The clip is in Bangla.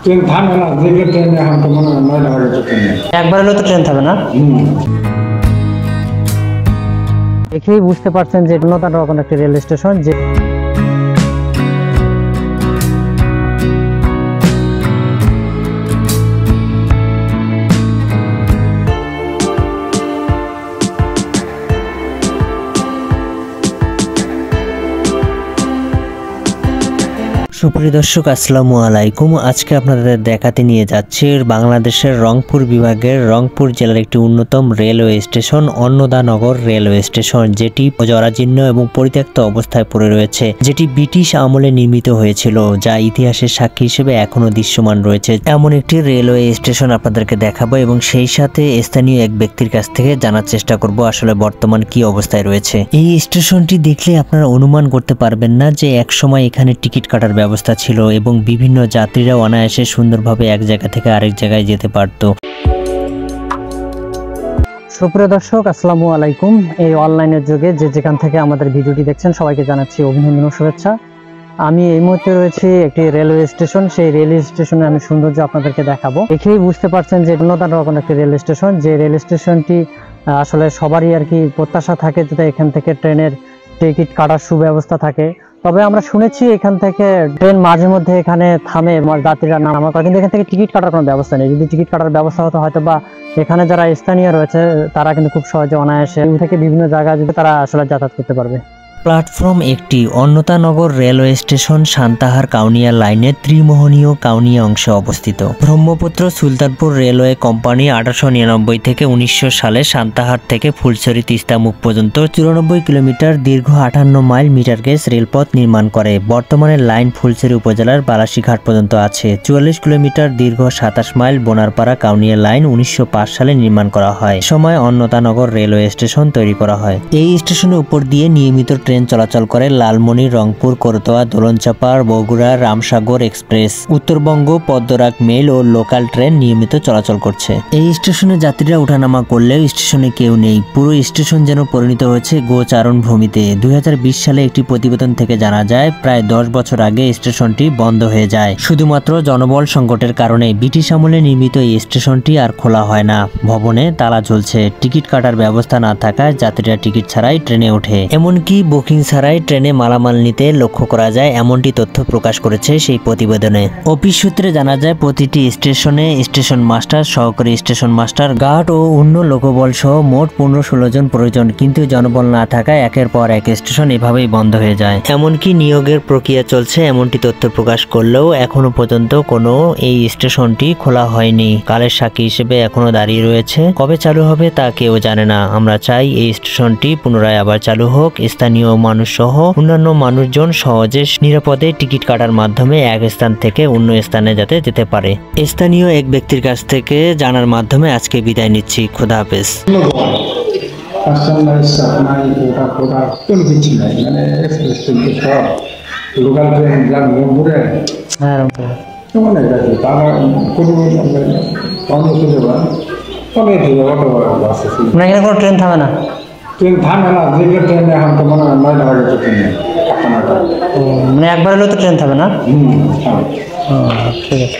ট্রেন থামে না, যে ট্রেনে এখন তো মনে হয় 9টা বাজে ট্রেন একবার হলেও তো ট্রেন থামে না। দেখেই বুঝতে পারছেন যে নতুন রকম একটি রেল স্টেশন। যে সুপ্রিয় দর্শক, আসসালামু আলাইকুম। আজকে আপনাদের দেখাতে নিয়ে যাচ্ছি বাংলাদেশের রংপুর বিভাগের রংপুর জেলার একটি অন্যতম railway station Annadanagar railway station, যেটি জরাজীর্ণ এবং পরিত্যক্ত অবস্থায় পড়ে রয়েছে, যেটি ব্রিটিশ আমলে নির্মিত হয়েছিল, যা ইতিহাসের সাক্ষী হিসেবে এখনো দৃশ্যমান রয়েছে। এমন একটি রেলওয়ে স্টেশন আপনাদেরকে দেখাবো এবং সেই সাথে স্থানীয় এক ব্যক্তির কাছ থেকে জানার চেষ্টা করব আসলে বর্তমান কি অবস্থায় রয়েছে। এই স্টেশনটি দেখলে আপনারা অনুমান করতে পারবেন না যে একসময় এখানে টিকিট কাটার ব্যবস্থা ছিল এবং বিভিন্ন যাত্রীরা অনায়াসে সুন্দরভাবে এক জায়গা থেকে আরেক জায়গায় যেতে পারত। সুপ্রিয় দর্শক, আসসালামু আলাইকুম। এই অনলাইনের যুগে যে যেখান থেকে আমাদের ভিডিওটি দেখছেন সবাইকে জানাচ্ছি অভিনন্দন ও শুভেচ্ছা। আমি এই মুহূর্তে রয়েছি একটি রেলওয়ে স্টেশন। সেই রেলওয়ে স্টেশনে আমি সৌন্দর্য আপনাদেরকে দেখাবো। দেখেই বুঝতে পারছেন যে নতুন রকম একটি রেল স্টেশন। যে রেল স্টেশনটি আসলে সবারই আর কি প্রত্যাশা থাকে যাতে এখান থেকে ট্রেনের টিকিট কাটার সুব্যবস্থা থাকে। তবে আমরা শুনেছি এখান থেকে ট্রেন মাঝে মধ্যে এখানে থামে, যাত্রীরা নামা করে, কিন্তু এখান থেকে টিকিট কাটার কোনো ব্যবস্থা নেই। যদি টিকিট কাটার ব্যবস্থা হতো হয়তো বা এখানে যারা স্থানীয় রয়েছে তারা কিন্তু খুব সহজে অনায়াসে থেকে বিভিন্ন জায়গায় যদি তারা আসলে যাতায়াত করতে পারবে। প্ল্যাটফর্ম একটি অন্নদানগর রেলওয়ে স্টেশন সান্তাহার কাউনিয়া লাইনের ত্রিমোহনীয় কাউনিয়া অংশে অবস্থিত। ব্রহ্মপুত্র সুলতানপুর রেলওয়ে কোম্পানি 1899 থেকে 1900 সালে সান্তাহার থেকে ফুলছড়ি তিস্তামুখ পর্যন্ত 94 কিলোমিটার দীর্ঘ 58 মাইল মিটার গেজ রেলপথ নির্মাণ করে। বর্তমানে লাইন ফুলছড়ি উপজেলার বালাসীঘাট পর্যন্ত আছে। 44 কিলোমিটার দীর্ঘ 27 মাইল বোনারপাড়া কাউনিয়া লাইন 1905 সালে নির্মাণ করা হয়। সময় অন্নদানগর রেলওয়ে স্টেশন তৈরি করা হয়। এই স্টেশনের উপর দিয়ে নিয়মিত ট্রেন চলাচল করে লালমনি, রংপুর, করতোয়া, দোলনচাপাড়, বগুড়া, রামসাগর এক্সপ্রেস, উত্তরবঙ্গ, পদ্মরাগ মেল ও লোকাল ট্রেন নিয়মিত চলাচল করছে। এই স্টেশনে যাত্রীরা ওঠানামা করলেও স্টেশনে কেউ নেই। পুরো স্টেশন যেন পরিণত হয়েছে গোচারণ ভূমিতে। 2020 সালে একটি প্রতিবেদন থেকে জানা যায় প্রায় 10 বছর আগে স্টেশনটি বন্ধ হয়ে যায় শুধুমাত্র জনবল সংকটের কারণে। ব্রিটিশ আমলে নির্মিত এই স্টেশনটি আর খোলা হয় না। ভবনে তালা ঝুলছে। টিকিট কাটার ব্যবস্থা না থাকায় যাত্রীরা টিকিট ছাড়াই ট্রেনে ওঠে। এমনকি বুকিং ছাড়াই ট্রেনে মালামাল নিতে লক্ষ্য করা যায়, এমনটি তথ্য প্রকাশ করেছে সেই প্রতিবেদনে। অফিস সূত্রে জানা যায় প্রতিটি স্টেশনে স্টেশন মাস্টার, সহকারী স্টেশন মাস্টার, গার্ড ও অন্য লোকবল সহ মোট 15-16 জন প্রয়োজন, কিন্তু জনবল না থাকায় একের পর এক স্টেশন এভাবেই বন্ধ হয়ে যায়। এমনকি নিয়োগের প্রক্রিয়া চলছে এমনটি তথ্য প্রকাশ করলেও এখনো পর্যন্ত কোনো এই স্টেশনটি খোলা হয়নি। কালের সাক্ষী হিসেবে এখনো দাঁড়িয়ে রয়েছে। কবে চালু হবে তা কেউ জানে না। আমরা চাই এই স্টেশনটি পুনরায় আবার চালু হোক। স্থানীয় মানুষ সহ অন্যান্য মানুষজন সহজে নিরাপদে টিকিট কাটার মাধ্যমে এক স্থান থেকে অন্য স্থানে যাতে যেতে পারে। স্থানীয় এক ব্যক্তির কাছ থেকে জানার মাধ্যমে আজকে বিদায় নিচ্ছি। খোদা হাফেজ। কোনো ট্রেন থামে না, ট্রেন থামে না, যে ট্রেনে এখন তো মনে হয় 9টা বাজে ট্রেন। মানে একবার হলেও তো ট্রেন থামে না। ঠিক আছে।